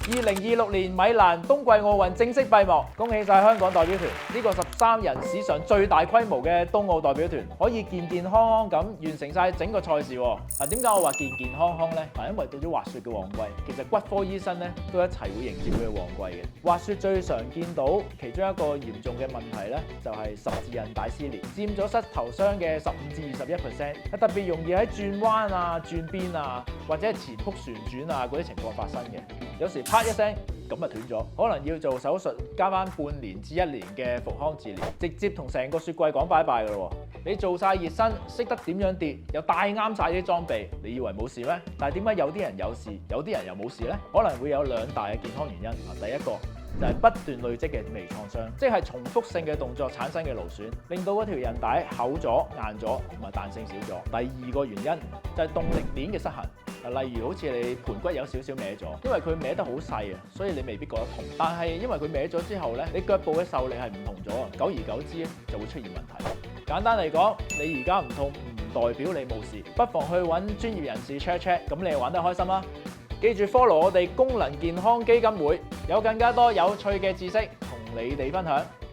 2026年米蘭冬季奧運正式閉幕，恭喜晒香港代表團呢個13人史上最大規模嘅冬奧代表團，可以健健康康咁完成晒整個賽事。嗱，點解我話健健康康呢？因為到咗滑雪嘅旺季，其實骨科醫生咧都一齊會迎接佢嘅旺季嘅。滑雪最常見到其中一個嚴重嘅問題咧，就係十字韌帶撕裂，佔咗膝頭傷嘅15至21%，特別容易喺轉彎啊、轉邊啊，或者係前仆旋轉啊嗰啲情況發生嘅。有時啪一聲咁啊斷咗，可能要做手術加翻半年至1年嘅復康治療，直接同成個雪櫃講拜拜㗎咯。你做晒熱身，識得點樣跌，又戴啱晒啲裝備，你以為冇事咩？但係點解有啲人有事，有啲人又冇事呢？可能會有2大嘅健康原因。第一個就係不斷累積嘅微創傷，即係重複性嘅動作產生嘅勞損，令到嗰條韌帶厚咗、硬咗同埋彈性少咗。第二個原因就係動力鏈嘅失衡。例如好似你盤骨有少少歪咗，因為佢歪得好細啊，所以你未必覺得痛。但係因為佢歪咗之後咧，你腳部嘅受力係唔同咗，久而久之就會出現問題。簡單嚟講，你而家唔痛唔代表你冇事，不妨去揾專業人士 check check， 咁你就玩得開心啦。記住 follow 我哋功能健康基金會，有更加多有趣嘅知識同你哋分享。